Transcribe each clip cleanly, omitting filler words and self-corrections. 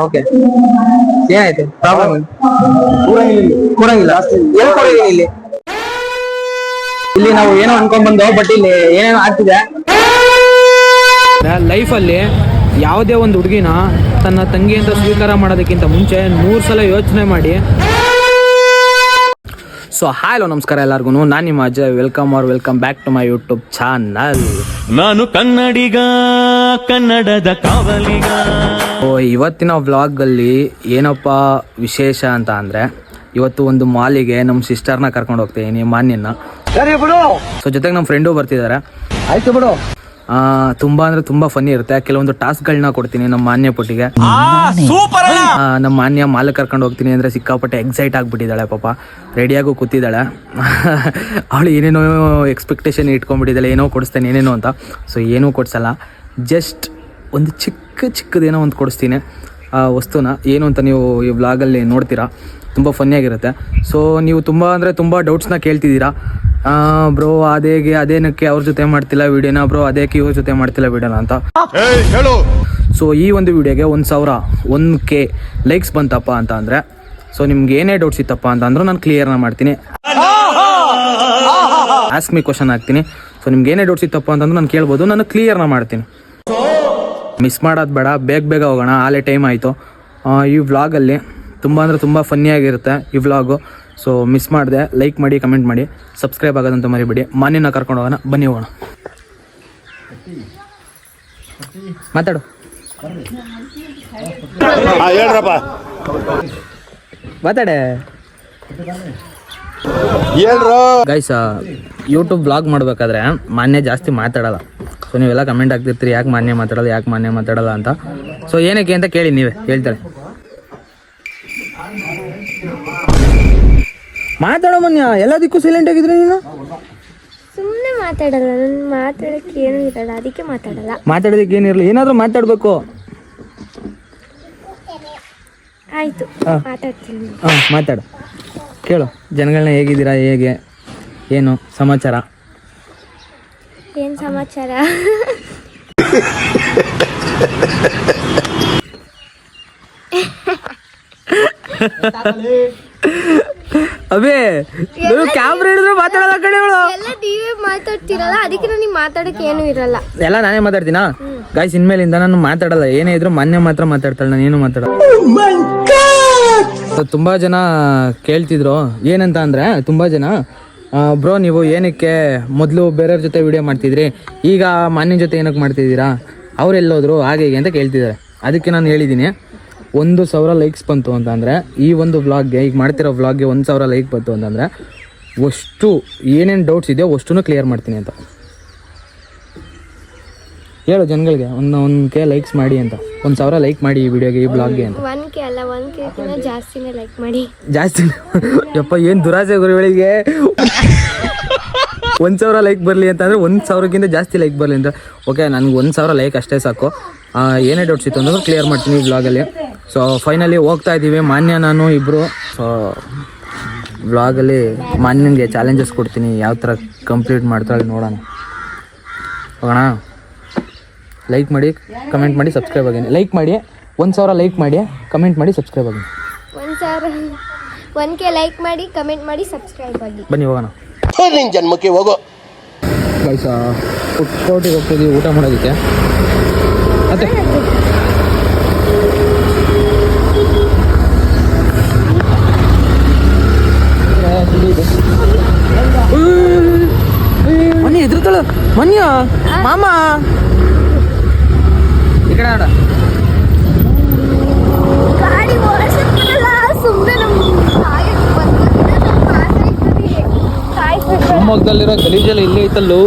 Okay, ಏನಾಯ್ತು problem? ಕೂರಂಗಿಲ್ಲ. ಎಲ್ಲಿ ಕೂರಂಗಿಲ್ಲ ಇಲ್ಲಿ? ಇಲ್ಲಿ ನಾವು ಏನೋ ಅನ್ಕೊಂಡ್ ಬಂದೋ, ಬಟ್ ಇಲ್ಲಿ ಏನೇನೋ ಆಗ್ತಿದೆ. ಲೈಫಲ್ಲಿ ಯಾವುದೇ ಒಂದು ಹುಡುಗಿನ ತನ್ನ ತಂಗಿ ಅಂತ ಸ್ವೀಕಾರ ಮಾಡೋದಕ್ಕಿಂತ ಮುಂಚೆ 100 ಸಲ ಯೋಚನೆ ಮಾಡಿ. ಸೊ ಹಲೋ ನಮಸ್ಕಾರ ಎಲ್ಲರಿಗೂ, ನಾನು ನಿಮ್ಮ Ajay. Welcome back to my YouTube channel. ನಾನು ಕನ್ನಡಿಗ, ಕನ್ನಡದ ಕಾವಲಿಗ. ಇವತ್ತಿನ ವ್ಲಾಗಲ್ಲಿ ಏನಪ್ಪ ವಿಶೇಷ ಅಂತ ಅಂದರೆ, ಇವತ್ತು ಒಂದು ಮಾಲಿಗೆ ನಮ್ಮ ಸಿಸ್ಟರ್ನ ಕರ್ಕೊಂಡು ಹೋಗ್ತೀನಿ, ಮಾನ್ಯನ. ಸೊ ಜೊತೆಗೆ ನಮ್ಮ ಫ್ರೆಂಡು ಬರ್ತಿದ್ದಾರೆ. ಆಯ್ತು ಬಿಡು. ತುಂಬ ಅಂದರೆ ತುಂಬ ಫನ್ನಿ ಇರುತ್ತೆ. ಕೆಲವೊಂದು ಟಾಸ್ಕ್ಗಳನ್ನ ಕೊಡ್ತೀನಿ ನಮ್ಮ ಮಾನ್ಯ ಪುಟ್ಟಿಗೆ. ನಮ್ಮ ಮಾನ್ಯ ಮಾಲ್ ಕರ್ಕೊಂಡು ಹೋಗ್ತೀನಿ ಅಂದರೆ ಸಿಕ್ಕಾಪಟ್ಟೆ ಎಕ್ಸೈಟ್ ಆಗಿಬಿಟ್ಟಿದ್ದಾಳೆ. ಪಾಪ ರೆಡಿಯಾಗೂ ಕೂತಿದ್ದಾಳೆ. ಅವಳು ಏನೇನೋ ಎಕ್ಸ್ಪೆಕ್ಟೇಷನ್ ಇಟ್ಕೊಂಡ್ಬಿಟ್ಟಿದ್ದಾಳೆ, ಏನೋ ಕೊಡಿಸ್ತೇನೆ ಏನೇನೋ ಅಂತ. ಸೊ ಏನೂ ಕೊಡಿಸಲ್ಲ, ಜಸ್ಟ್ ಒಂದು ಚಿಕ್ಕದೇನೋ ಒಂದು ಕೊಡಿಸ್ತೀನಿ ವಸ್ತುನ. ಏನು ಅಂತ ನೀವು ಈ ವ್ಲಾಗಲ್ಲಿ ನೋಡ್ತೀರಾ, ತುಂಬ ಫನ್ನಿಯಾಗಿರುತ್ತೆ. ಸೊ ನೀವು ತುಂಬ ಅಂದರೆ ತುಂಬ ಡೌಟ್ಸ್ನ ಕೇಳ್ತಿದ್ದೀರಾ. ಬ್ರೋ ಅದೇನಕ್ಕೆ ಅವ್ರ ಜೊತೆ ಮಾಡ್ತಿಲ್ಲ ವೀಡಿಯೋನ, ಬ್ರೋ ಅದೇಕೆ ಇವ್ರ ಜೊತೆ ಮಾಡ್ತಿಲ್ಲ ವೀಡಿಯೋನ ಅಂತ. ಸೊ ಈ ಒಂದು ವೀಡಿಯೋಗೆ 1,000 ಲೈಕ್ಸ್ ಬಂತಪ್ಪ ಅಂತ ಅಂದರೆ, ಸೊ ನಿಮ್ಗೆ ಏನೇ ಡೌಟ್ಸ್ ಇತ್ತಪ್ಪ ಅಂತಂದ್ರೂ ನಾನು ಕ್ಲಿಯರ್ನ ಮಾಡ್ತೀನಿ. ಆಸ್ಕ್ ಮೀ ಕ್ವಶನ್ ಹಾಕ್ತೀನಿ. ಸೊ ನಿಮ್ಗೆ ಏನೇ ಡೌಟ್ಸ್ ಇತ್ತಪ್ಪ ಅಂತಂದ್ರೆ ನಾನು ಕೇಳ್ಬೋದು, ನಾನು ಕ್ಲಿಯರ್ನ ಮಾಡ್ತೀನಿ. ಮಿಸ್ ಮಾಡೋದು ಬೇಡ, ಬೇಗ ಹೋಗೋಣ, ಆಲೇ ಟೈಮ್ ಆಯಿತು. ಈ ವ್ಲಾಗಲ್ಲಿ ತುಂಬ ಅಂದರೆ ತುಂಬ ಫನ್ನಿಯಾಗಿರುತ್ತೆ ಈ ವ್ಲಾಗು. ಸೊ ಮಿಸ್ ಮಾಡಿದೆ, ಲೈಕ್ ಮಾಡಿ, ಕಮೆಂಟ್ ಮಾಡಿ, ಸಬ್ಸ್ಕ್ರೈಬ್ ಆಗೋದಂತ ಮರಿಬೇಡಿ. ಮಾನ್ಯನ ಕರ್ಕೊಂಡು ಹೋಗೋಣ, ಬನ್ನಿ ಹೋಗೋಣ. ಮಾತಾಡು. ಮಾತಾಡೆ ಗೈಸ್. ಯೂಟ್ಯೂಬ್ ವ್ಲಾಗ್ ಮಾಡಬೇಕಾದ್ರೆ ಮಾನ್ಯ ಜಾಸ್ತಿ ಮಾತಾಡಲ್ಲ. ಸೊ ನೀವೆಲ್ಲ ಕಮೆಂಟ್ ಆಗ್ತಿರ್ತೀರಿ, ಯಾಕೆ ಮಾನ್ಯ ಮಾತಾಡಲ್ಲ ಅಂತ. ಸೊ ಏನಕ್ಕೆ ಅಂತ ಕೇಳಿ, ನೀವೇ ಹೇಳ್ತಾರೆ. ಮಾತಾಡೋ ಮಾನ್ಯ, ಎಲ್ಲದಕ್ಕೂ ಸೈಲೆಂಟ್ ಆಗಿದ್ರೆ ನೀನು. ಸುಮ್ಮನೆ ಮಾತಾಡಲ್ಲ, ನಾನು ಮಾತಾಡೋಕ್ಕೆ ಏನೂ ಇರಲ್ಲ, ಅದಕ್ಕೆ ಮಾತಾಡಲ್ಲ. ಮಾತಾಡೋದಕ್ಕೆ ಏನಿರಲಿ, ಏನಾದರೂ ಮಾತಾಡಬೇಕು. ಆಯಿತು, ಮಾತಾಡ್ತೀನಿ. ಮಾತಾಡು, ಕೇಳು. ಜನಗಳನ್ನ ಹೇಗಿದ್ದೀರಾ, ಹೇಗೆ, ಏನು ಸಮಾಚಾರ? ಏನು ಸಮಾಚಾರ? ಅಬೇ ಕ್ಯಾಮ್ರಾ ಹಿಡಿದ್ರು ಮಾತಾಡೋದ ಕಡೆಗಳು. ಎಲ್ಲ ನೀವೇ ಮಾತಾಡ್ತಿರಲ್ಲ, ಅದಕ್ಕೆ ನನಗೆ ಮಾತಾಡೋಕ್ಕೆ ಏನೂ ಇರಲ್ಲ. ಎಲ್ಲ ನಾನೇ ಮಾತಾಡ್ತೀನಾ ಗೈಸ್? ಇನ್ಮೇಲಿಂದ ನಾನು ಮಾತಾಡಲ್ಲ, ಏನೇ ಇದ್ರು ಮಾನ್ಯ ಮಾತ್ರ ಮಾತಾಡ್ತಾಳೆ, ನಾನು ಏನು ಮಾತಾಡಲ್ಲ. ತುಂಬಾ ಜನ ಕೇಳ್ತಿದ್ರು ಏನಂತ ಅಂದ್ರೆ, ತುಂಬಾ ಜನ ಬ್ರೋ ನೀವು ಏನಕ್ಕೆ ಮೊದಲು ಬೇರೆಯವ್ರ ಜೊತೆ ವಿಡಿಯೋ ಮಾಡ್ತಿದ್ರಿ, ಈಗ ಮಾನ್ಯ ಜೊತೆ ಏನಕ್ಕೆ ಮಾಡ್ತಿದ್ದೀರಾ, ಅವ್ರೆಲ್ಲೋದ್ರು ಹಾಗೆ ಹೀಗೆ ಅಂತ ಕೇಳ್ತಿದ್ದಾರೆ. ಅದಕ್ಕೆ ನಾನು ಹೇಳಿದ್ದೀನಿ, 1,000 ಲೈಕ್ಸ್ ಬಂತು ಅಂತಂದರೆ, ಈ ಒಂದು ವ್ಲಾಗ್ಗೆ, ಈಗ ಮಾಡ್ತಿರೋ ವ್ಲಾಗ್ಗೆ 1,000 ಲೈಕ್ ಬಂತು ಅಂತಂದರೆ, ಅಷ್ಟು ಏನೇನು ಡೌಟ್ಸ್ ಇದೆಯೋ ಅಷ್ಟೂ ಕ್ಲಿಯರ್ ಮಾಡ್ತೀನಿ ಅಂತ ಹೇಳು ಜನಗಳಿಗೆ. 1K ಲೈಕ್ಸ್ ಮಾಡಿ ಅಂತ, 1,000 ಲೈಕ್ ಮಾಡಿ ಈ ವಿಡಿಯೋಗೆ, ಈ ಬ್ಲಾಗ್ಗೆ ಅಂತ. 1K ಅಲ್ಲ, 1K ಜಾಸ್ತಿನೇ ಲೈಕ್ ಮಾಡಿ. ಜಾಸ್ತಿ ಯಪ್ಪ, ಏನು ದುರಾಸೆ ಗುರುಗಳಿಗೆ. 1,000 ಲೈಕ್ ಬರಲಿ ಅಂತಂದರೆ 1,000ಕ್ಕಿಂತ ಜಾಸ್ತಿ ಲೈಕ್ ಬರಲಿ ಅಂತ. ಓಕೆ, ನನಗೆ 1,000 ಲೈಕ್ ಅಷ್ಟೇ ಸಾಕು. ಏನೇ ಡೌಟ್ಸ್ ಇತ್ತು ಅಂದ್ರೆ ಕ್ಲಿಯರ್ ಮಾಡ್ತೀನಿ ಈ ವ್ಲಾಗಲ್ಲಿ. ಸೊ ಫೈನಲಿ ಹೋಗ್ತಾ ಇದ್ದೀವಿ ಮಾನ್ಯ ನಾನು ಇಬ್ಬರು. ಸೊ ವ್ಲಾಗಲ್ಲಿ ಮಾನ್ಯನಿಗೆ ಚಾಲೆಂಜಸ್ ಕೊಡ್ತೀನಿ, ಯಾವ ಥರ ಕಂಪ್ಲೀಟ್ ಮಾಡ್ತಾಳೆ ನೋಡೋಣ. ಹೋಗೋಣ. ಲೈಕ್ ಮಾಡಿ, ಕಮೆಂಟ್ ಮಾಡಿ, ಸಬ್ಸ್ಕ್ರೈಬ್ ಆಗಿ. ಲೈಕ್ ಮಾಡಿ, 1,000 ಲೈಕ್ ಮಾಡಿ, ಕಮೆಂಟ್ ಮಾಡಿ, ಸಬ್ಸ್ಕ್ರೈಬ್ ಆಗಿ. 1K ಲೈಕ್ ಮಾಡಿ, ಕಮೆಂಟ್ ಮಾಡಿ, ಸಬ್ಸ್ಕ್ರೈಬ್ ಆಗಿ. ಬನ್ನಿ ಹೋಗೋಣ. ಜನ್ಮಕ್ಕೆ ಹೋಗೋ ಪೈಸ ಕೋಟಿಗೆ ಹೋಗ್ತಿದ್ದೀವಿ ಊಟ ಮಾಡೋದಕ್ಕೆ. ಮತ್ತೆ ಮನಿ ಎದುರುತ್ತಳ ಮನ್ಯ ಮಾಮ ಈ ಕಡೆ ಆಡ ಗಾಡಿ ಓಡಿಸಲ್ಲ, ಸುಮ್ಮನೆ ಶಿವಮೊಗ್ಗದಲ್ಲಿರೋ ಗಲೀಜಲ್ಲಿ ಇಲ್ಲೇ ಐತಲ್ಲೋ.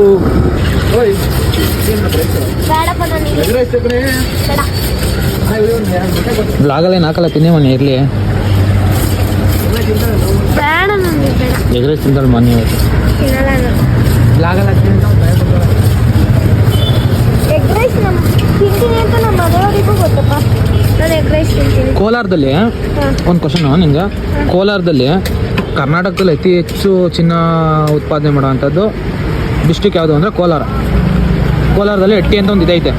ಬ್ಲಾಗಲ್ಲೇನು ಹಾಕಲ್ಲ, ತಿನ್ನೇ ಮನೆ ಇರಲಿ. ಎಗ್ರೈಸ್ ತಿಂತಾಳೆ ಮನೆ ಬ್ಲಾಗಲ್ಲ. ಎಗ್ರೈಸ್ ತಿಂತೀನಿ ಅಂತ ನಮ್ಮ ಮನೆಯವರಿಗೂ ಗೊತ್ತಪ್ಪ, ನಾನು ಎಗ್ರೈಸ್ ತಿಂತೀನಿ. ಕೋಲಾರದಲ್ಲಿ ಒಂದು ಕ್ವಶನ್ ನಿಂಗೆ. ಕೋಲಾರದಲ್ಲಿ ಕರ್ನಾಟಕದಲ್ಲಿ ಅತಿ ಹೆಚ್ಚು ಚಿನ್ನ ಉತ್ಪಾದನೆ ಮಾಡೋವಂಥದ್ದು ಡಿಸ್ಟ್ರಿಕ್ಟ್ ಯಾವುದು ಅಂದರೆ ಕೋಲಾರದಲ್ಲಿ ಎಟ್ಟಿ ಅಂತ ಒಂದು ಇದೈತೆ.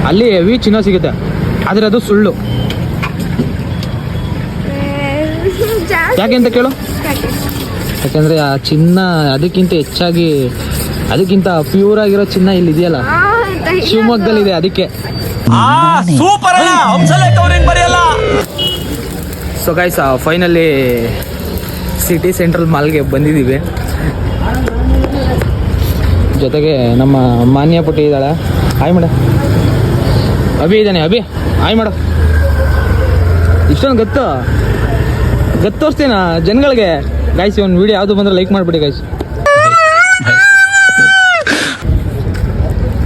ಅಲ್ಲಿ ಹೆವಿ ಚಿನ್ನ ಸಿಗುತ್ತೆ, ಆದರೆ ಅದು ಸುಳ್ಳು. ಯಾಕೆ ಅಂತ ಕೇಳು. ಯಾಕಂದ್ರೆ ಆ ಚಿನ್ನ ಅದಕ್ಕಿಂತ ಹೆಚ್ಚಾಗಿ, ಅದಕ್ಕಿಂತ ಪ್ಯೂರ್ ಆಗಿರೋ ಚಿನ್ನ ಇಲ್ಲಿ ಇದೆಯಲ್ಲ, ಶಿವಮೊಗ್ಗದಲ್ಲಿ ಇದೆ, ಅದಕ್ಕೆ. So guys, finally city central ಮಾಲ್ಗೆ ಬಂದಿದ್ದೀವಿ. ಜೊತೆಗೆ ನಮ್ಮ ಮಾನ್ಯ ಪುಟ್ಟಿ ಇದ್ದಾಳೆ. ಹಾಯ್ ಮೇಡ. ಅಭಿ ಇದ್ದಾನೆ. ಅಭಿ ಹಾಯ್ ಮಾಡು. ಇಷ್ಟೊಂದು ಗತ್ತು ತೋರಿಸ್ತೇನಾ ಜನಗಳಿಗೆ. ಗೈಸ್, ಒಂದು ವಿಡಿಯೋ ಯಾವುದು ಬಂದ್ರೆ ಲೈಕ್ ಮಾಡಿಬಿಡಿ ಗೈಸ್.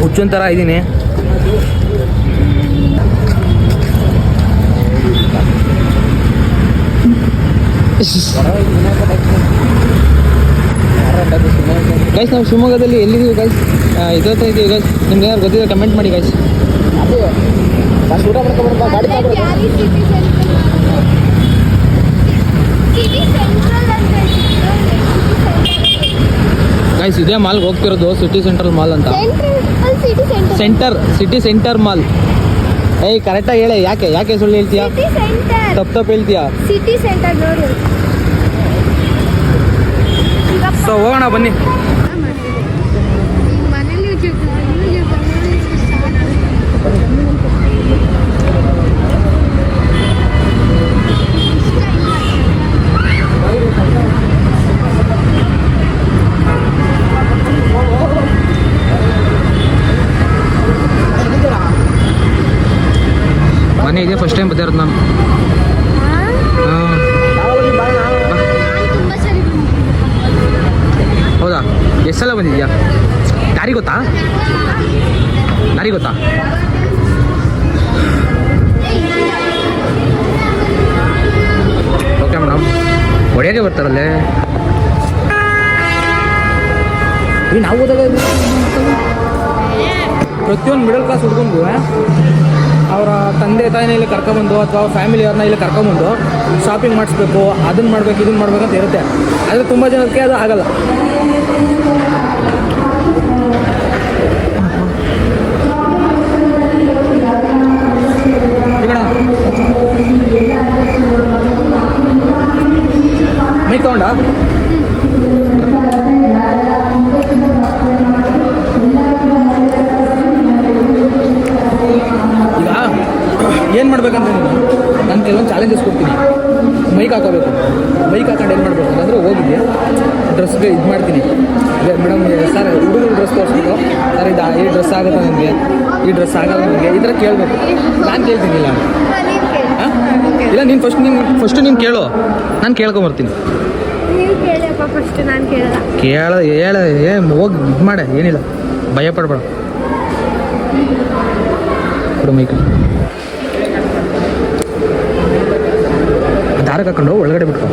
ಹುಚ್ಚೊಂಥರ ಇದ್ದೀನಿ. ಗೈಸ್, ನಾವು ಶಿವಮೊಗ್ಗದಲ್ಲಿ ಎಲ್ಲಿದ್ದೀವಿ ಗೈಸ್? ಇದೊತ್ತ ಇದೀವಿ ಗೈಸ್. ನಿಮ್ಗೆ ಯಾರು ಗೊತ್ತಿದೆ ಕಮೆಂಟ್ ಮಾಡಿ ಗೈಸ್. ಗೈಸ್, ಇದೇ ಮಾಲ್ಗೆ ಹೋಗ್ತಿರೋದು, ಸಿಟಿ ಸೆಂಟ್ರಲ್ ಮಾಲ್ ಅಂತ. City centre mall. ಏಯ್, ಕರೆಕ್ಟಾಗಿ ಹೇಳಿ. ಯಾಕೆ ಸುಳ್ಳು ಹೇಳ್ತೀಯಾ? ತಪ್ಪು ಹೇಳ್ತೀಯಾ? ಸಿಟಿ ಸೆಂಟರ್ ನೋಡಿ. ಸೊ ಹೋಗೋಣ ಬನ್ನಿ. ಮನೆ ಇದೆ, ಫಸ್ಟ್ ಟೈಮ್ ಬಂದಿರೋದು ನಾನು. ಹೌದಾ? ಎಷ್ಟು ಸಲ ಬಂದಿದ್ಯಾ? ದಾರಿ ಗೊತ್ತಾ? ಓಕೆ ಮೇಡಮ್, ಹೊಡೆಯೋಕೆ ಬರ್ತಾರಲ್ಲೇ. ನಾವು ಹೋದಾಗ ಪ್ರತಿಯೊಂದು ಮಿಡಲ್ ಕ್ಲಾಸ್ ಹುಡ್ಕೊಂಡು ಅವರ ತಂದೆ ತಾಯಿನ ಇಲ್ಲಿ ಕರ್ಕೊಂಬಂದು ಅಥವಾ ಅವ್ರ ಫ್ಯಾಮಿಲಿ ಅವ್ರನ್ನ ಇಲ್ಲಿ ಕರ್ಕೊಂಬಂದು ಶಾಪಿಂಗ್ ಮಾಡಿಸ್ಬೇಕು, ಅದನ್ನು ಮಾಡ್ಬೇಕು, ಇದನ್ನು ಮಾಡ್ಬೇಕು ಅಂತ ಇರುತ್ತೆ. ಆದರೆ ತುಂಬ ಜನಕ್ಕೆ ಅದು ಆಗಲ್ಲ. ಮೈ ತಗೊಂಡ ಏನು ಮಾಡ್ಬೇಕಂದ್ರೆ ನಾನು ಕೆಲವೊಂದು ಚಾಲೆಂಜಸ್ ಕೊಡ್ತೀನಿ. ಮೈಕ್ ಹಾಕೋಬೇಕು. ಮೈಕ್ ಹಾಕೊಂಡು ಏನು ಮಾಡಬೇಕು ಅಂತಂದರೆ, ಹೋಗಿದ್ದೆ ಡ್ರೆಸ್ಗೆ ಇದು ಮಾಡ್ತೀನಿ. ಮೇಡಮ್ ಸರ್, ಹುಡುಗರು ಡ್ರೆಸ್ ತೋರಿಸ್ಬೇಕು ಸರ್, ಈ ಡ್ರೆಸ್ ಆಗುತ್ತೆ ನನಗೆ, ಈ ಡ್ರೆಸ್ ಆಗಲ್ಲ ನನಗೆ, ಈ ಥರ ಕೇಳಬೇಕು. ನಾನು ಕೇಳ್ತೀನಿಲ್ಲ. ಹಾಂ, ಇಲ್ಲ, ನೀನು ಫಸ್ಟ್ ನೀನು ಕೇಳು, ನಾನು ಕೇಳ್ಕೊಂಬರ್ತೀನಿ. ಹೋಗಿ ಇದು ಮಾಡೆ, ಏನಿಲ್ಲ, ಭಯ ಪಡ್ಬೇಡ. ಕೊಡು ಮೈಕ್. ದಾರಕ್ಕೆ ಹಾಕೊಂಡು ಒಳಗಡೆ ಬಿಟ್ಟು.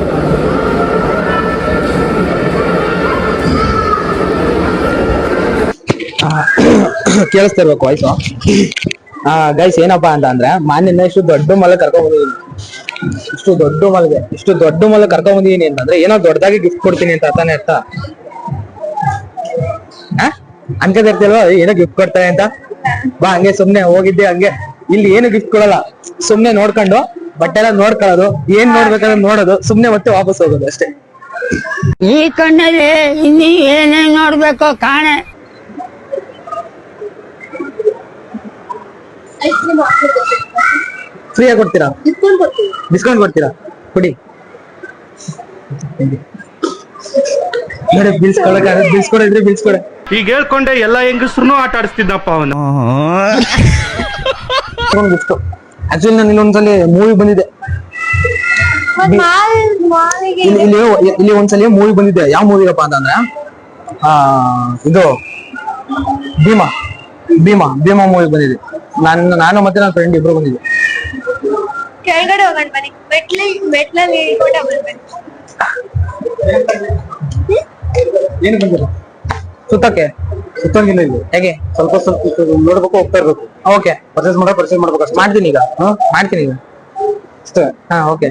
ಕೇಳಿಸ್ತಾ ಇರ್ಬೇಕು ವಾಯ್ಸು. ಗೈಸ್, ಏನಪ್ಪಾ ಅಂತ ಅಂದ್ರೆ, ಮಾನ್ಯನ ಇಷ್ಟು ದೊಡ್ಡ ಮಲ ಕರ್ಕೊಂಡ್ಬಂದಿದ್ದೀನಿ. ಇಷ್ಟು ದೊಡ್ಡ ಮಲ ಕರ್ಕೊಂಡ್ಬಂದಿದ್ದೀನಿ ಅಂತಂದ್ರೆ ಏನೋ ದೊಡ್ಡದಾಗಿ ಗಿಫ್ಟ್ ಕೊಡ್ತೀನಿ ಅಂತ ತಾನೇ ಅರ್ಥ. ಅನ್ಕೋತಿರ್ತೀಲ್ವ ಏನೋ ಗಿಫ್ಟ್ ಕೊಡ್ತಾರೆ ಅಂತ. ಬಾ, ಹಂಗೆ ಸುಮ್ನೆ ಹೋಗಿದ್ದೆ ಹಂಗೆ. ಇಲ್ಲಿ ಏನು ಗಿಫ್ಟ್ ಕೊಡಲ್ಲ, ಸುಮ್ನೆ ನೋಡ್ಕೊಂಡು ಬಟ್ಟೆ ಎಲ್ಲ ನೋಡ್ಕೊಳ್ಳೋದು, ಏನ್ ನೋಡ್ಬೇಕಾದ್ರೆ ನೋಡೋದು, ಸುಮ್ನೆ ಮತ್ತೆ ವಾಪಸ್ ಹೋಗೋದು ಅಷ್ಟೇ. ಈ ಕಣ್ಣಲ್ಲಿ ಇನ್ನೀ ಏನೇನ್ ನೋಡ್ಬೇಕು ಕಾಣೆ. ಫ್ರೀಯಾಗಿ ಕೊಡ್ತೀರಾ? ಡಿಸ್ಕೌಂಟ್ ಕೊಡ್ತೀರಾ? ಕೊಡಿ ನೋಡಿ. ಬಿಲ್ಸ್ ಕೊಡಿದ್ರೆ ಬಿಲ್ಸ್ ಕೊಡ. ಈಗ ಹೇಳ್ಕೊಂಡೆ ಎಲ್ಲ ಹೆಂಗಸ್ರು ಆಟ ಆಡಿಸ್ತಿದ್ದಪ್ಪ ಅವನು. ಗಿಫ್ಟ್. ಆಕ್ಚುಲಿ ನಾನು ಇಲ್ಲೊಂದ್ಸಲಿ ಮೂವಿ ಬಂದಿದೆ, ಇಲ್ಲಿ ಒಂದ್ಸಲಿ ಮೂವಿ ಬಂದಿದೆ. ಯಾವ ಮೂವಿಗಪ್ಪ ಅಂತಂದ್ರೆ ಇದು ಭೀಮಾ ಮೂವಿ ಬಂದಿದೆ. ನಾನು ಮತ್ತೆ ನನ್ನ ಫ್ರೆಂಡ್ ಇಬ್ರು ಬಂದಿದ್ದೆ. ಕೆಳಗಡೆ ಹೋಗೋಣ ಬನ್ನಿ, ಮೆಟ್ಲಲ್ಲಿ ಏನು ಬಂದಿಲ್ಲ ಸುತ್ತಕ್ಕೆ. ಸುತ್ತಂಗಿಲ್ಲ ಇಲ್ಲಿ. ಹೇಗೆ? ಸ್ವಲ್ಪ ನೋಡ್ಬೇಕು, ಹೋಗ್ತಾ ಇರ್ಬೇಕು. ಓಕೆ, ಪರ್ಚೇಸ್ ಮಾಡ್ಬೇಕು ಅಷ್ಟೇ. ಮಾಡ್ತೀನಿ ಈಗ. ಮಾಡ್ತೀನಿ ಈಗ ಅಷ್ಟೇ. ಹಾ, ಓಕೆ.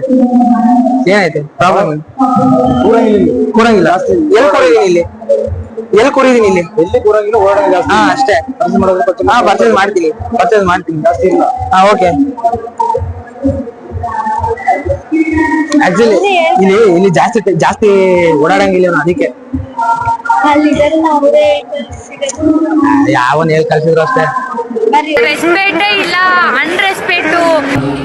ಏನಾಯ್ತು ಪ್ರಾಬ್ಲಮ್? ಕೂರಂಗಿಲ್ಲ. ಎಲ್ಲಿ ಕೂರಿದೀನಿ ಇಲ್ಲಿ? ಎಲ್ಲಿ ಕೂರಂಗಿಲ್ಲ, ಓಡಾಡ ಜಾಸ್ತಿ. ಹಾ, ಅಷ್ಟೇ. ಪರ್ಚೇಸ್ ಮಾಡ್ತೀನಿ ಜಾಸ್ತಿ ಇಲ್ಲ. ಹಾ, ಓಕೆ. ಆಕ್ಚುಲಿ ಇಲ್ಲಿ ಜಾಸ್ತಿ ಓಡಾಡಂಗಿಲ್ಲ ನಾನು, ಅದಕ್ಕೆ ಯಾವನ್ ಹೇಳಿ ಕಳ್ಸಿದ್ರು ಅಷ್ಟೇ. ರೆಸ್ಪೆಕ್ಟೇ ಇಲ್ಲ, ಅನ್ರೆಸ್ಪೆಕ್ಟು.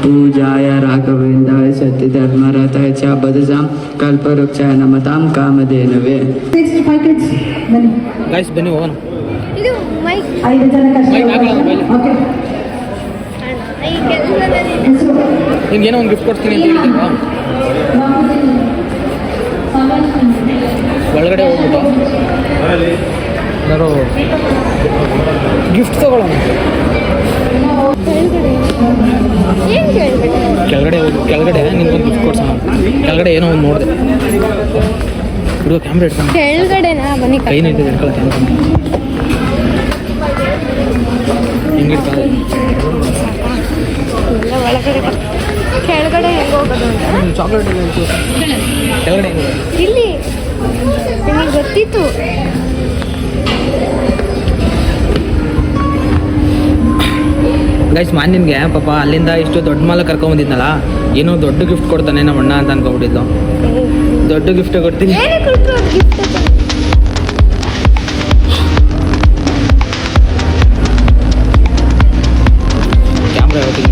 पूजाय राघवेन्द्राय सत्यधर्मरताय च बदसां कल्पवृक्षाय नमतां कामधेनवे. ಗೈಸ್ ಬನ್ನಿ ಹೋಗೋಣ. ಇದು ಮೈಕ್ ನಿಮ್ಗೆ ಏನೋ ಒಂದು ಗಿಫ್ಟ್ ಕೊಡ್ತೀನಿ ಅಂತ ಹೇಳಿದ್ವಾ? ಒಳಗಡೆ ಹೋಗ್ಬಿಟ್ಟು ಎಲ್ಲರೂ ಗಿಫ್ಟ್ ತಗೊಳ್ಳೋಣ. ಕೆಳಗಡೆ ನಿಮ್ಗೊಂದು ಗಿಫ್ಟ್ ಕೊಡ್ಸೋಣ. ಕೆಳಗಡೆ ಏನೋ ಒಂದು ನೋಡಿದೆ, ಹುಡುಗ ಕ್ಯಾಮ್ರಾ ಇಡ್ತಾನೆ. ಕೆಳಗಡೆನಾ? ಬನ್ನಿ, ಕೈ ನಿಂತಿದೆ ಇಟ್ಕೊಳ್ಳೋ ಕ್ಯಾಮ್ರಾ ಹಿಂಗಿರ್ತಾರೆ. ಒಳಗಡೆ ಕೆಳಗಡೆ ಹೆಂಗೆ ಹೋಗೋದು ಅಂತ ಚಾಕ್ಲೇಟ್ ಕೆಳಗಡೆ ಇಲ್ಲಿ ನಿಮಗೆ ಗೊತ್ತಿತ್ತು. ಗೈಸ್ ಮಾನ್ಯನ್ಗೆ ಪಾಪ ಅಲ್ಲಿಂದ ಇಷ್ಟು ದೊಡ್ಡ ಮಾಲ ಕರ್ಕೊಂಬಂದಿದ್ನಲ್ಲ, ಏನೋ ದೊಡ್ಡ ಗಿಫ್ಟ್ ಕೊಡ್ತಾನೆ ನಮ್ಮ ಅಣ್ಣ ಅಂತ ಅನ್ಕೊಂಡ್ಬಿಟ್ಟಿದ್ದು. ದೊಡ್ಡ ಗಿಫ್ಟ್ ಕೊಡ್ತೀನಿ. ಕ್ಯಾಮ್ರಾ ಹೋಗಿ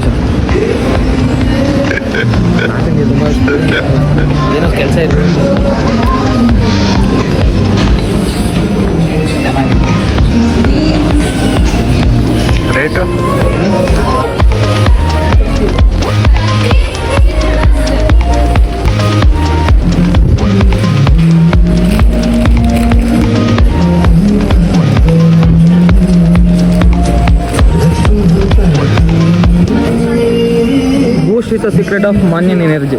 ಸರ್, ತುಂಬ ಏನೋ ಕೆಲಸ ಇದೆ. Rate Boost is the secret of Manyan energy.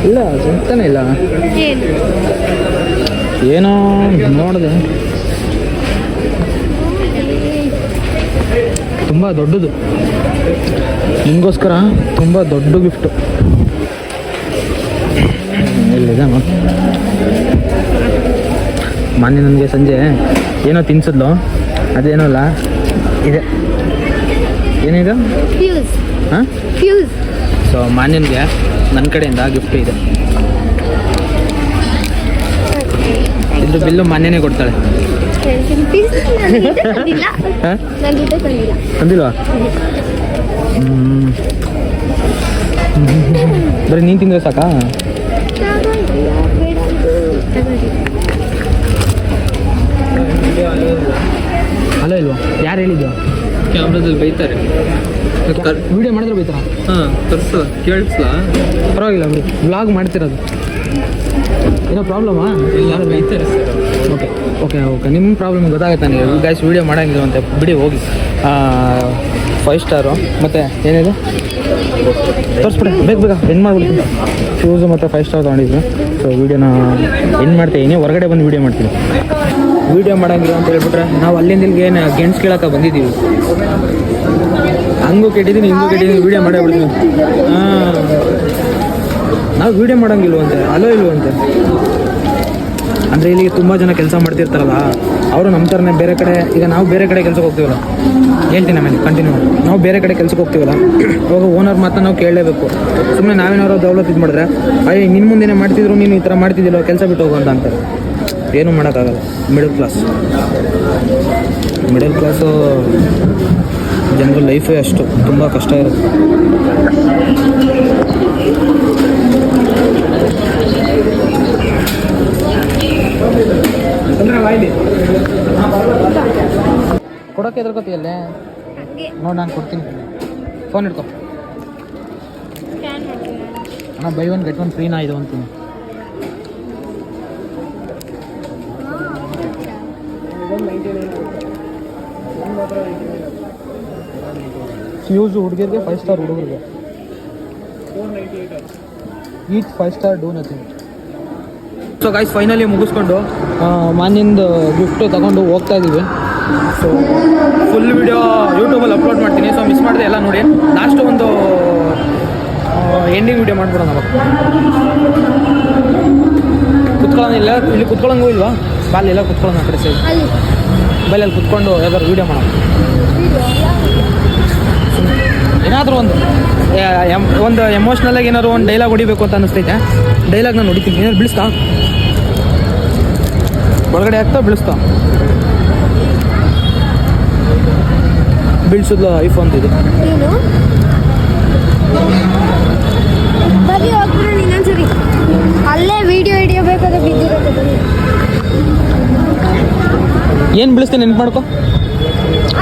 ಇಲ್ಲ ಚಿಂತನೆ ಇಲ್ಲ, ಏನೋ ನೋಡಿದೆ, ತುಂಬ ದೊಡ್ಡದು ನಿಮಗೋಸ್ಕರ, ತುಂಬ ದೊಡ್ಡ ಗಿಫ್ಟು. ಎಲ್ಲಿದೆ ಮತ್ತೆ ಮೊನ್ನೆ ನನಗೆ ಸಂಜೆ ಏನೋ ತಿನ್ಸಿದ್ಲು, ಅದೇನೋ ಅಲ್ಲ ಇದೆ, ಏನಿದೆ ಹಾಂ. ಸೊ ಮಾನ್ಯನ್ಗೆ ನನ್ನ ಕಡೆಯಿಂದ ಗಿಫ್ಟ್ ಇದೆ. ಇದ್ರ ಬಿಲ್ಲು ಮಾನ್ಯನೇ ಕೊಡ್ತಾಳೆ. ಅಂದಿಲ್ವಾ? ಬರೀ ನೀನು ತಿಂದರೆ ಸಾಕಾ? ಅಲ್ಲ ಇಲ್ವಾ? ಯಾರು ಹೇಳಿದ್ದು? ಕ್ಯಾಮ್ರಾದಲ್ಲಿ ಬೈತಾರೆ, ವಿಡಿಯೋ ಮಾಡಿದ್ರೆ ಬೈತಾರ? ಹಾಂ ತರ್ಸಲ್ಲ, ಕೇಳಿಸ್ಲಾ? ಪರವಾಗಿಲ್ಲ ಬಿಡಿ, ವ್ಲಾಗ್ ಮಾಡ್ತಿರೋದು. ಏನೋ ಪ್ರಾಬ್ಲಮಾ? ಯಾರು ಬೈತಾರೆ ಸರ್. ಓಕೆ ಓಕೆ ಓಕೆ, ನಿಮ್ಮ ಪ್ರಾಬ್ಲಮ್ ಗೊತ್ತಾಗುತ್ತೆ ನನಗೆ. ಗೈಸ್ ವೀಡಿಯೋ ಮಾಡೋಂಗಿಲ್ಲ ಅಂತ ಬಿಡಿ, ಹೋಗಿ 5 ಸ್ಟಾರು ಮತ್ತು ಏನಿದೆ ತೋರಿಸ್ಬಿಡಿ, ಬೇಗ ಎಂಡ್ ಮಾಡಿಬಿಡ್ತೀನಿ. ಶೂಸು ಮತ್ತು 5 ಸ್ಟಾರ್ ತೊಗೊಂಡಿದ್ರು. ಸೊ ವೀಡಿಯೋನ ಎಂಡ್ ಮಾಡ್ತೀನಿ, ಹೊರಗಡೆ ಬಂದು ವೀಡಿಯೋ ಮಾಡ್ತೀನಿ. ವೀಡಿಯೋ ಮಾಡೋಂಗಿಲ್ಲ ಅಂತ ಹೇಳ್ಬಿಟ್ರೆ ನಾವು ಅಲ್ಲಿಂದ ಇಲ್ಲಿಗೆ ಏನು ಗೆಣ್ಸ್ ಕೇಳೋಕೆ ಬಂದಿದ್ದೀವಿ. ಹಂಗೂ ಕೆಟ್ಟಿದ್ದೀನಿ, ಹಿಂಗೂ ಕೆಟ್ಟಿದ್ದೀನಿ, ವೀಡಿಯೋ ಮಾಡೇ ಬಿಡ್ತೀನಿ. ಹಾಂ, ನಾವು ವೀಡಿಯೋ ಮಾಡೋಂಗಿಲ್ವಂತೆ, ಅಲೋ ಇಲ್ವಂತೆ. ಅಂದರೆ ಇಲ್ಲಿ ತುಂಬ ಜನ ಕೆಲಸ ಮಾಡ್ತಿರ್ತಾರಲ್ಲ, ಅವರು ನಮ್ಮ ಥರನೇ ಬೇರೆ ಕಡೆ, ಈಗ ನಾವು ಬೇರೆ ಕಡೆ ಕೆಲಸಕ್ಕೆ ಹೋಗ್ತೀವಲ್ಲ, ಹೇಳ್ತೀನಿ ಆಮೇಲೆ ಕಂಟಿನ್ಯೂ. ನಾವು ಬೇರೆ ಕಡೆ ಕೆಲಸಕ್ಕೆ ಹೋಗ್ತೀವಲ್ಲ, ಅವಾಗ ಓನರ್ ಮಾತ್ರ ನಾವು ಕೇಳಲೇಬೇಕು. ಸುಮ್ಮನೆ ನಾವೇನಾದ್ರು ದೌಲತ್ ಇದು ಮಾಡಿದ್ರೆ, ಅಯ್ಯ ನಿನ್ನ ಮುಂದೆನೇ ಮಾಡ್ತಿದ್ರು, ನೀನು ಈ ಥರ ಮಾಡ್ತಿದ್ದಿಲ್ಲ, ಕೆಲಸ ಬಿಟ್ಟು ಹೋಗು ಅಂತಾರೆ. ಏನೂ ಮಾಡೋಕ್ಕಾಗಲ್ಲ. ಮಿಡಲ್ ಕ್ಲಾಸು ಜನರ ಲೈಫೇ ಅಷ್ಟು ತುಂಬ ಕಷ್ಟ ಇರುತ್ತೆ. ಕೊಡೋಕೆ ಎದುರ್ಕೋತೀಯಲ್ಲೇ ನೋಡಿ, ನಾನು ಕೊಡ್ತೀನಿ. ಫೋನ್ ಇಡ್ಕೊ ಅಣ್ಣ. ಬೈ 1 get 1 ಫ್ರೀನಾ ಇದು ಅಂತೀನಿ. ಫ್ಯೂಸು ಹುಡುಗಿರಿಗೆ 5 ಸ್ಟಾರ್, ಹುಡುಗರಿಗೆ each 5 star, do nothing. So guys finally ಮುಗಿಸ್ಕೊಂಡು ಮಾನ್ಯಂದು ಗಿಫ್ಟು ತಗೊಂಡು ಹೋಗ್ತಾ ಇದ್ದೀವಿ. ಸೊ ಫುಲ್ ವಿಡಿಯೋ ಯೂಟ್ಯೂಬಲ್ಲಿ ಅಪ್ಲೋಡ್ ಮಾಡ್ತೀನಿ. ಸೊ ಮಿಸ್ ಮಾಡಿದೆ ಎಲ್ಲ ನೋಡಿ. ಲಾಸ್ಟ್ ಒಂದು ಎಂಡಿಂಗ್ ವಿಡಿಯೋ ಮಾಡ್ಬಿಡೋಣ ಅವಾಗ. ಕುತ್ಕೊಳ್ಳೋನಿಲ್ಲ, ಇಲ್ಲಿ ಕುತ್ಕೊಳ್ಳೋಂಗೂ ಇಲ್ವಾ? ಬಾಲ್ ಎಲ್ಲ ಕುತ್ಕೊಳ್ಳೋಣ ಆ ಕಡೆ ಸೈಡ್, ಅಲ್ಲಿ ಬೈಲಲ್ಲಿ ಕುತ್ಕೊಂಡು ಯಾವ್ದಾದ್ರು ವಿಡಿಯೋ ಮಾಡೋಣ. ಏನಾದರೂ ಒಂದು ಎಮೋಷ್ನಲಾಗಿ ಏನಾದ್ರು ಒಂದು ಡೈಲಾಗ್ ಹೊಡಿಬೇಕು ಅಂತ ಅನ್ನಿಸ್ತೈತೆ. ಡೈಲಾಗ್ ನಾನು ಹೊಡಿತೀನಿ. ಏನಾದ್ರು ಬಿಳಿಸ್ತಾ ಒಳಗಡೆ ಆಗ್ತಾ ಬೀಳಿಸ್ತಾ ಬೀಳ್ಸಿದ್ಲು ಐಫೋನ್ ಇದು. ನೀನು ಬರೀ ಹೋಗ್ಬಿಡು ಇನ್ನೊಂದ್ಸರಿ. ಅಲ್ಲೇ ವಿಡಿಯೋ ಹಿಡಿಯಬೇಕಾದ್ರೆ ಬಿದ್ದಿರೋದು ಬರೀ. ಏನು ಬೀಳಿಸ್ತೀನಿ ನೆನ್ಪು ಮಾಡ್ಕೊ.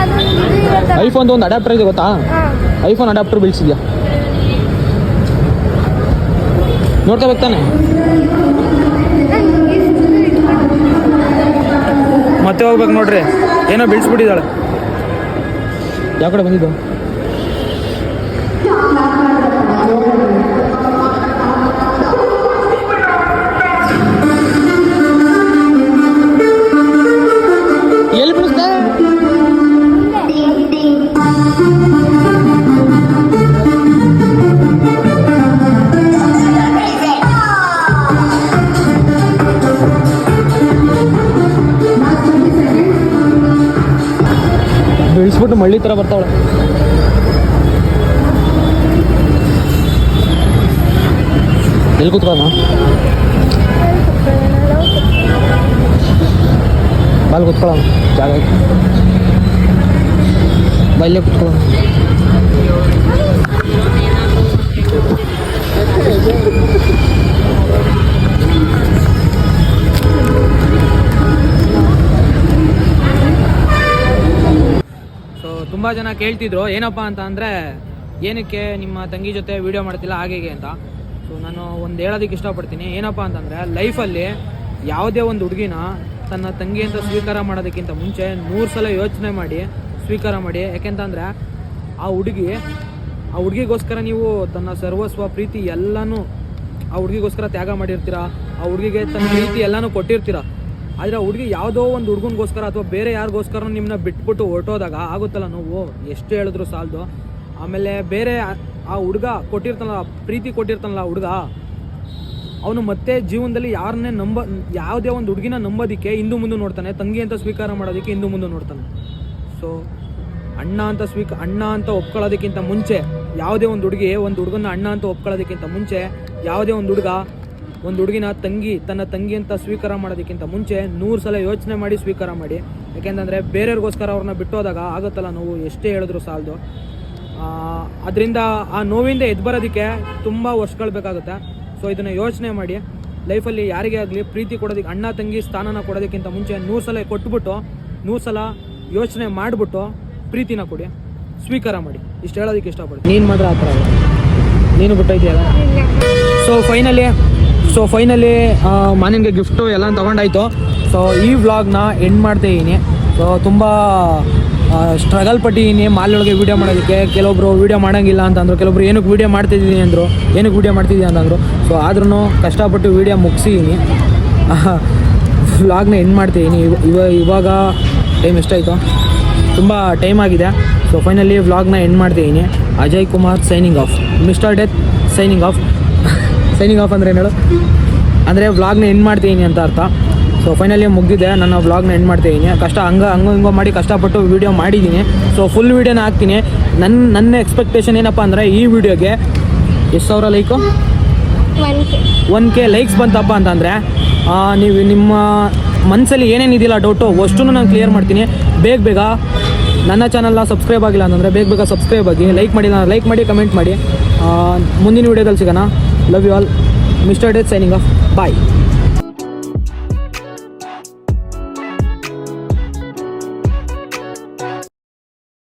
ಅದು ಇದು ಇರುತ್ತೆ. ಐಫೋನ್ದು ಒಂದು ಅಡಾಪ್ಟರ್ ಇದೆ ಗೊತ್ತಾ? ಹಾಂ ಐಫೋನ್ ಅಡಾಪ್ಟರ್ ಬೀಳ್ಸಿದ್ಯಾ? ನೋಡ್ಕೋಬೇಕು ತಾನೆ. ಮತ್ತೆ ಹೋಗ್ಬೇಕು ನೋಡ್ರಿ, ಏನೋ ಬೀಳ್ಸ್ಬಿಟ್ಟಿದ್ದಾಳೆ. ಯಾವ ಕಡೆ ಬಂದಿದ್ದು? ಎಲ್ಲಿ ಬೀಳಿಸ್ದೆ? ಬೀಳಿಸ್ಬಿಟ್ಟು ಮಳ್ಳಿ ಥರ ಬರ್ತಾವಳೆ. ಎಲ್ಲಿ ಕೂತ್ಕೊಳ್ಳೋಣ? ಬಾಲ್ ಕೂತ್ಕೊಳ್ಳೋಣ, ಜಾಗ ಐತೆ. ಬಲ್ಲೇ ಕೂತ್ಕೊಳ್ಳೋಣ. ಸೊ ತುಂಬ ಜನ ಕೇಳ್ತಿದ್ರು ಏನಪ್ಪ ಅಂತ ಅಂದರೆ, ಏನಕ್ಕೆ ನಿಮ್ಮ ತಂಗಿ ಜೊತೆ ವೀಡಿಯೋ ಮಾಡ್ತಿಲ್ಲ ಹಾಗೆ ಅಂತ. ಸೊ ನಾನು ಒಂದು ಹೇಳೋದಕ್ಕೆ ಇಷ್ಟಪಡ್ತೀನಿ. ಏನಪ್ಪ ಅಂತಂದರೆ, ಲೈಫಲ್ಲಿ ಯಾವುದೇ ಒಂದು ಹುಡುಗಿನ ತನ್ನ ತಂಗಿ ಅಂತ ಸ್ವೀಕಾರ ಮಾಡೋದಕ್ಕಿಂತ ಮುಂಚೆ 100 ಸಲ ಯೋಚನೆ ಮಾಡಿ ಸ್ವೀಕಾರ ಮಾಡಿ. ಯಾಕೆಂತಂದರೆ ಆ ಹುಡುಗಿಗೋಸ್ಕರ ನೀವು ತನ್ನ ಸರ್ವಸ್ವ ಪ್ರೀತಿ ಎಲ್ಲನೂ ಆ ಹುಡುಗಿಗೋಸ್ಕರ ತ್ಯಾಗ ಮಾಡಿರ್ತೀರ. ಆ ಹುಡುಗಿಗೆ ತನ್ನ ಪ್ರೀತಿ ಎಲ್ಲನೂ ಕೊಟ್ಟಿರ್ತೀರ. ಆದರೆ ಆ ಹುಡುಗಿ ಯಾವುದೋ ಒಂದು ಹುಡುಗನಿಗೋಸ್ಕರ ಅಥವಾ ಬೇರೆ ಯಾರಿಗೋಸ್ಕರ ನಿಮ್ಮನ್ನ ಬಿಟ್ಬಿಟ್ಟು ಹೊರಟೋದಾಗ ಆಗುತ್ತಲ್ಲ ನೋವು, ಎಷ್ಟು ಹೇಳಿದ್ರು ಸಾಲದು. ಆಮೇಲೆ ಬೇರೆ ಆ ಹುಡುಗ ಕೊಟ್ಟಿರ್ತಾನಲ್ಲ, ಪ್ರೀತಿ ಕೊಟ್ಟಿರ್ತಾನಲ್ಲ ಆ ಹುಡುಗ, ಅವನು ಮತ್ತೆ ಜೀವನದಲ್ಲಿ ಯಾರನ್ನೇ ಯಾವುದೇ ಒಂದು ಹುಡುಗಿನ ನಂಬೋದಕ್ಕೆ ಹಿಂದೆ ಮುಂದೆ ನೋಡ್ತಾನೆ. ತಂಗಿ ಅಂತ ಸ್ವೀಕಾರ ಮಾಡೋದಕ್ಕೆ ಹಿಂದೆ ಮುಂದೆ ನೋಡ್ತಾನೆ. ಸೊ ಅಣ್ಣ ಅಂತ ಒಪ್ಕೊಳ್ಳೋದಕ್ಕಿಂತ ಮುಂಚೆ, ಯಾವುದೇ ಒಂದು ಹುಡುಗಿ ಒಂದು ಹುಡುಗನ ಅಣ್ಣ ಅಂತ ಒಪ್ಕೊಳ್ಳೋದಕ್ಕಿಂತ ಮುಂಚೆ, ಯಾವುದೇ ಒಂದು ಹುಡುಗ ಒಂದು ಹುಡುಗಿನ ತನ್ನ ತಂಗಿ ಅಂತ ಸ್ವೀಕಾರ ಮಾಡೋದಕ್ಕಿಂತ ಮುಂಚೆ 100 ಸಲ ಯೋಚನೆ ಮಾಡಿ ಸ್ವೀಕಾರ ಮಾಡಿ. ಯಾಕೆಂತಂದರೆ ಬೇರೆಯವ್ರಿಗೋಸ್ಕರ ಅವ್ರನ್ನ ಬಿಟ್ಟೋದಾಗ ಆಗುತ್ತಲ್ಲ ನೋವು, ಎಷ್ಟೇ ಹೇಳಿದ್ರು ಸಾಲದು. ಅದರಿಂದ ಆ ನೋವಿಂದ ಎದ್ದು ಬರೋದಕ್ಕೆ ತುಂಬ ವರ್ಷಗಳು ಬೇಕಾಗುತ್ತೆ. ಸೊ ಇದನ್ನು ಯೋಚನೆ ಮಾಡಿ. ಲೈಫಲ್ಲಿ ಯಾರಿಗೇ ಆಗಲಿ ಪ್ರೀತಿ ಕೊಡೋದಕ್ಕೆ, ಅಣ್ಣ ತಂಗಿ ಸ್ಥಾನನ ಕೊಡೋದಕ್ಕಿಂತ ಮುಂಚೆ 100 ಸಲ ಕೊಟ್ಬಿಟ್ಟು 100 ಸಲ ಯೋಚನೆ ಮಾಡಿಬಿಟ್ಟು ಪ್ರೀತಿನ ಕೊಡಿ, ಸ್ವೀಕಾರ ಮಾಡಿ. ಇಷ್ಟು ಹೇಳೋದಕ್ಕೆ ಇಷ್ಟಪಡ್ತೀನಿ. ನೀನು ಮಾತ್ರ ಆ ಥರ ಅಲ್ಲ, ನೀನು ಬಿಟ್ಟೈತಿಯಲ್ಲ. ಸೊ ಫೈನಲಿ ಮಾನಿನ್ಗೆ ಗಿಫ್ಟು ಎಲ್ಲ ತೊಗೊಂಡಾಯ್ತು. ಸೊ ಈ ವ್ಲಾಗ್ನ ಎಂಡ್ ಮಾಡ್ತಾಯಿದ್ದೀನಿ. ಸೊ ತುಂಬ ಸ್ಟ್ರಗಲ್ ಪಟ್ಟಿದ್ದೀನಿ ಮಾಲೊಳಗೆ ವೀಡಿಯೋ ಮಾಡೋದಕ್ಕೆ. ಕೆಲವೊಬ್ರು ವೀಡಿಯೋ ಮಾಡೋಂಗಿಲ್ಲ ಅಂತಂದರು, ಕೆಲವೊಬ್ರು ಏನಕ್ಕೆ ವೀಡಿಯೋ ಮಾಡ್ತಿದ್ದೀನಿ ಅಂದರು, ಏನಕ್ಕೆ ವೀಡಿಯೋ ಮಾಡ್ತಿದ್ದೀನಿ ಅಂತಂದರು. ಸೊ ಆದ್ರೂ ಕಷ್ಟಪಟ್ಟು ವೀಡಿಯೋ ಮುಗಿಸಿದ್ದೀನಿ. ವ್ಲಾಗ್ನ ಎಂಡ್ ಮಾಡ್ತಿದ್ದೀನಿ. ಇವಾಗ ಟೈಮ್ ಎಷ್ಟಾಯಿತು? ತುಂಬ ಟೈಮ್ ಆಗಿದೆ. ಸೊ ಫೈನಲಿ ವ್ಲಾಗ್ನ ಎಂಡ್ ಮಾಡ್ತಿದ್ದೀನಿ. Ajay Kumar signing off. Mister death signing of. Signing off ಅಂದರೆ ಏನು ಹೇಳು? ಅಂದರೆ ವ್ಲಾಗ್ನ ಎಂಡ್ ಮಾಡ್ತಿದ್ದೀನಿ ಅಂತ ಅರ್ಥ. ಸೊ ಫೈನಲಿ ಮುಗಿದಿದೆ, ನನ್ನ ವ್ಲಾಗ್ನ ಎಂಡ್ ಮಾಡ್ತಿದ್ದೀನಿ. ಹಂಗೋ ಮಾಡಿ ಕಷ್ಟಪಟ್ಟು ವೀಡಿಯೋ ಮಾಡಿದ್ದೀನಿ. ಸೊ ಫುಲ್ ವೀಡಿಯೋನ ಹಾಕ್ತೀನಿ. ನನ್ನ ಎಕ್ಸ್ಪೆಕ್ಟೇಷನ್ ಏನಪ್ಪ ಅಂದರೆ, ಈ ವಿಡಿಯೋಗೆ ಎಷ್ಟು ಸಾವಿರ ಲೈಕು? 1K ಲೈಕ್ಸ್ ಬಂತಪ್ಪ ಅಂತಂದರೆ ನೀವು ನಿಮ್ಮ ಮನಸ್ಸಲ್ಲಿ ಏನೇನಿದಿಲ್ಲ ಡೌಟು ಅಷ್ಟೂ ನಾನು ಕ್ಲಿಯರ್ ಮಾಡ್ತೀನಿ. ಬೇಗ ನನ್ನ ಚಾನಲ್ನ ಸಬ್ಸ್ಕ್ರೈಬ್ ಆಗಿಲ್ಲ ಅಂತಂದರೆ ಬೇಗ ಸಬ್ಸ್ಕ್ರೈಬ್ ಆಗಿ, ಲೈಕ್ ಮಾಡಿ ಕಮೆಂಟ್ ಮಾಡಿ. ಮುಂದಿನ ವೀಡಿಯೋದಲ್ಲಿ ಸಿಗೋಣ. Love you all. Mister death signing off. Bye.